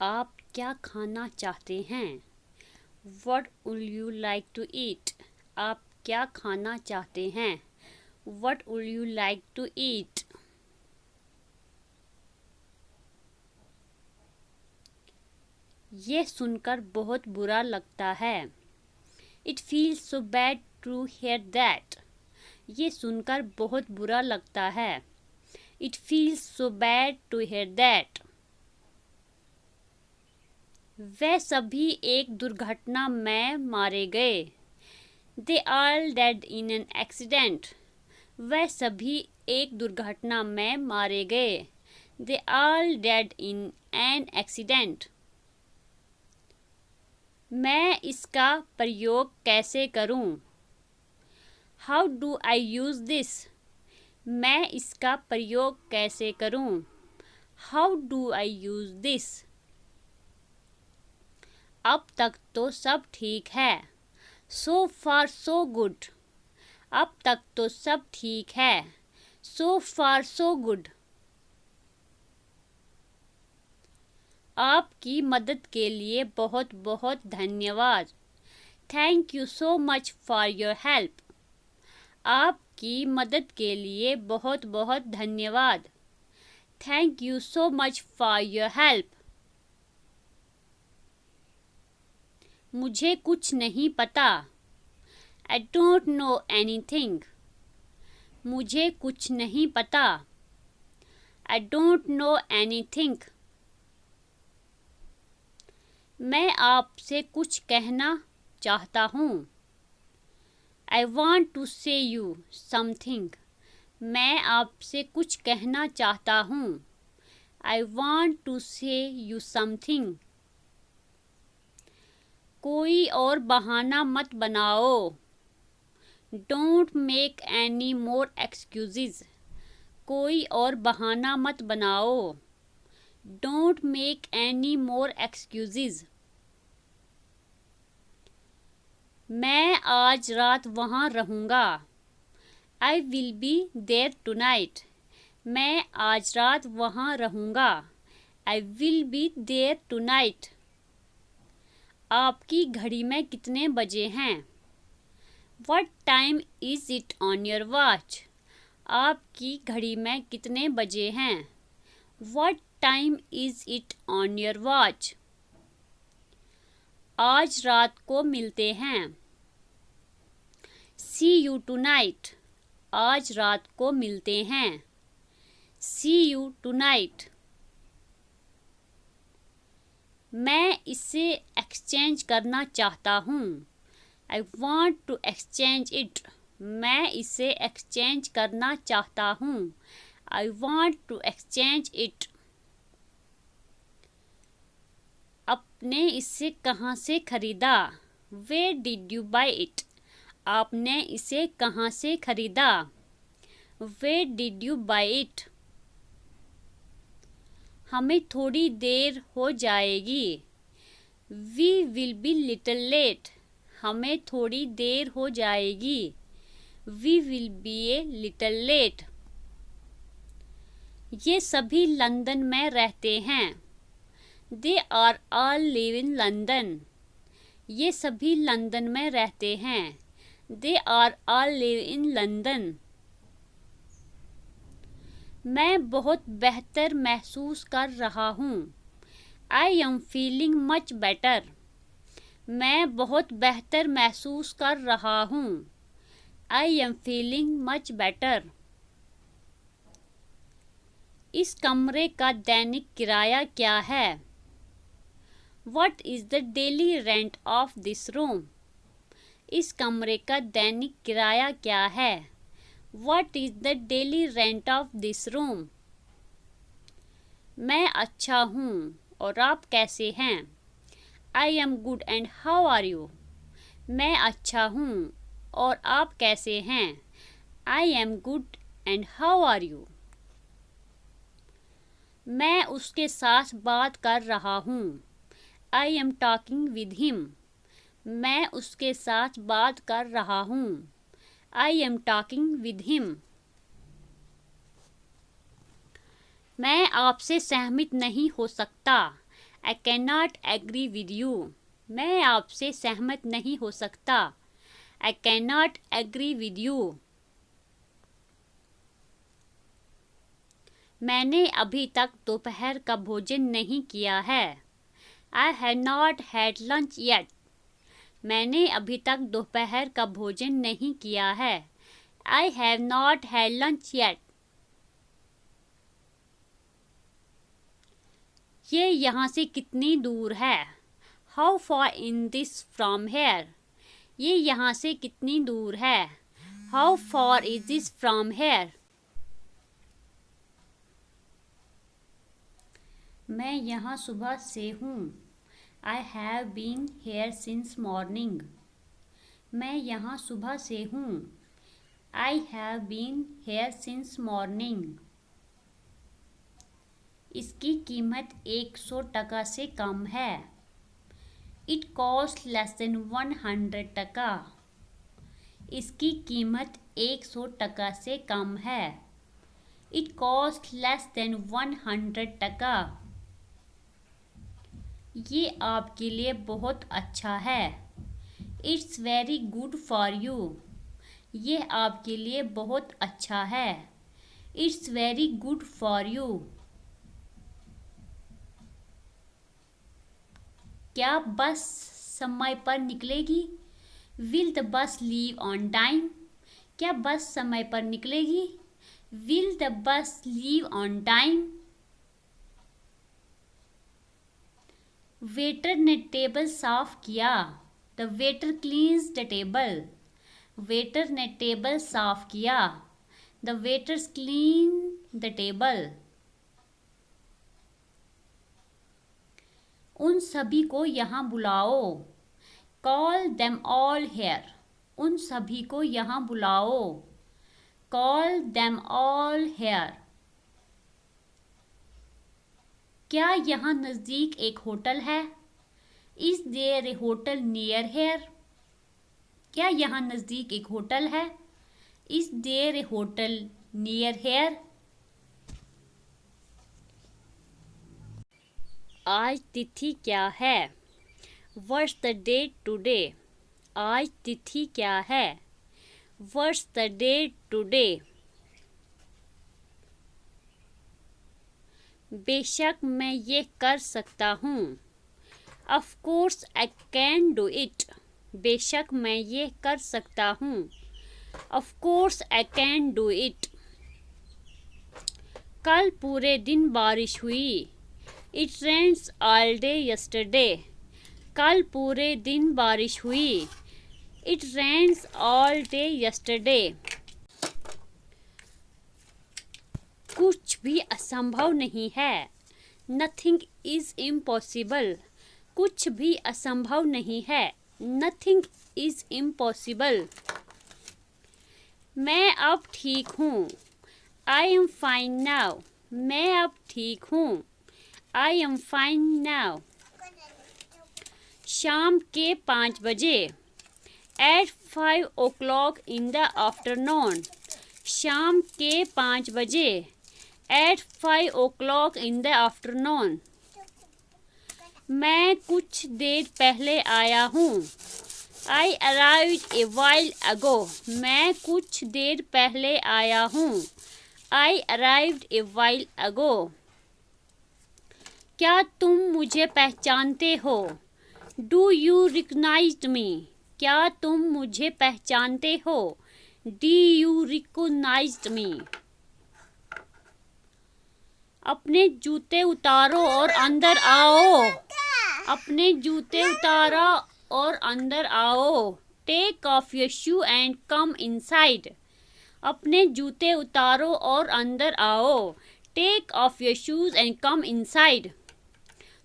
आप क्या खाना चाहते हैं? What would you like to eat? आप क्या खाना चाहते हैं? What would you like to eat? ये सुनकर बहुत बुरा लगता है। It feels so bad to hear that. ये सुनकर बहुत बुरा लगता है। It feels so bad to hear that. वे सभी एक दुर्घटना में मारे गए। They all died in an accident. वे सभी एक दुर्घटना में मारे गए। They all died in an accident. मैं इसका प्रयोग कैसे करूं? How do I use this? मैं इसका प्रयोग कैसे करूं? How do I use this? अब तक तो सब ठीक है। So far so good. अब तक तो सब ठीक है। So far so good. आपकी मदद के लिए बहुत बहुत धन्यवाद। Thank you so much for your help. आपकी मदद के लिए बहुत बहुत धन्यवाद। Thank you so much for your help. मुझे कुछ नहीं पता। I don't know anything. मुझे कुछ नहीं पता। I don't know anything. मैं आपसे कुछ कहना चाहता हूँ। I want to say you something. मैं आपसे कुछ कहना चाहता हूँ। I want to say you something. कोई और बहाना मत बनाओ। Don't make any more excuses. कोई और बहाना मत बनाओ। Don't make any more excuses. मैं आज रात वहाँ रहूँगा। I will be there tonight. मैं आज रात वहाँ रहूँगा। I will be there tonight. आपकी घड़ी में कितने बजे हैं? What time is it on your watch? आपकी घड़ी में कितने बजे हैं? What time is it on your watch? आज रात को मिलते हैं। See you tonight. आज रात को मिलते हैं। See you tonight. मैं इसे एक्सचेंज करना चाहता हूँ। I want to exchange it. मैं इसे एक्सचेंज करना चाहता हूँ। I want to exchange it. आपने इसे कहाँ से खरीदा? Where did you buy it? आपने इसे कहाँ से खरीदा? Where did you buy it? हमें थोड़ी देर हो जाएगी। We will be little late. हमें थोड़ी देर हो जाएगी। We will be a little late. ये सभी लंदन में रहते हैं। They are all live in London. ये सभी लंदन में रहते हैं। They are all live in London. मैं बहुत बेहतर महसूस कर रहा हूँ। I am feeling much better. मैं बहुत बेहतर महसूस कर रहा हूँ। I am feeling much better. इस कमरे का दैनिक किराया क्या है? What is the daily rent of this room? इस कमरे का दैनिक किराया क्या है? What is the daily rent of this room? मैं अच्छा हूँ और आप कैसे हैं? I am good and how are you? मैं अच्छा हूँ और आप कैसे हैं? I am good and how are you? मैं उसके साथ बात कर रहा हूँ। I am talking with him. मैं उसके साथ बात कर रहा हूँ। I am talking with him. मैं आपसे सहमत नहीं हो सकता। I cannot agree with you. मैं आपसे सहमत नहीं हो सकता. I cannot agree with you. मैंने अभी तक दोपहर का भोजन नहीं किया है. I have not had lunch yet. मैंने अभी तक दोपहर का भोजन नहीं किया है. I have not had lunch yet. ये यहाँ से कितनी दूर है? How far is this from here? ये यहाँ से कितनी दूर है? How far is this from here? मैं यहाँ सुबह से हूँ. I have been here since morning. मैं यहाँ सुबह से हूँ. I have been here since morning. इसकी कीमत 100 टका से कम है. It costs less than 100 टका. इसकी कीमत 100 टका से कम है. It costs less than 100 टका. ये आपके लिए बहुत अच्छा है. It's very good for you. ये आपके लिए बहुत अच्छा है. It's very good for you. क्या बस समय पर निकलेगी? Will the bus leave on time? क्या बस समय पर निकलेगी? Will the bus leave on time? Waiter ने टेबल साफ किया. The waiter cleans the table. Waiter ने टेबल साफ किया. The waiters clean the table. उन सभी को यहाँ बुलाओ. Call them all here. उन सभी को यहाँ बुलाओ. Call them all here. क्या यहाँ नज़दीक एक होटल है? Is there a hotel near here? क्या यहाँ नज़दीक एक होटल है? Is there a hotel near here? आज तिथि क्या है? What's the date today? आज तिथि क्या है? What's the date today? बेशक मैं ये कर सकता हूँ. Of course I can do it. बेशक मैं ये कर सकता हूँ. Of course I can do it. कल पूरे दिन बारिश हुई. It rained all day yesterday. कल पूरे दिन बारिश हुई. It rained all day yesterday. कुछ भी असंभव नहीं है. Nothing is impossible. कुछ भी असंभव नहीं है. Nothing is impossible. मैं अब ठीक हूँ. I am fine now. मैं अब ठीक हूँ. I am fine now. शाम के 5 बजे. At 5 o'clock in the afternoon. शाम के 5 बजे. At 5 o'clock in the afternoon. मैं कुछ देर पहले आया हूँ. I arrived a while ago. मैं कुछ देर पहले आया हूँ. I arrived a while ago. क्या तुम मुझे पहचानते हो? Do you recognize me? क्या तुम मुझे पहचानते हो? Do you recognize me? अपने जूते उतारो और अंदर आओ. अपने जूते उतारो और अंदर आओ. Take off your shoe and come inside. अपने जूते उतारो और अंदर आओ. Take off your shoes and come inside.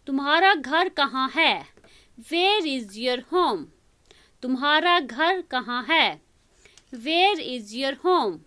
तुम्हारा घर कहाँ है? Where is your home? तुम्हारा घर कहाँ है? Where is your home?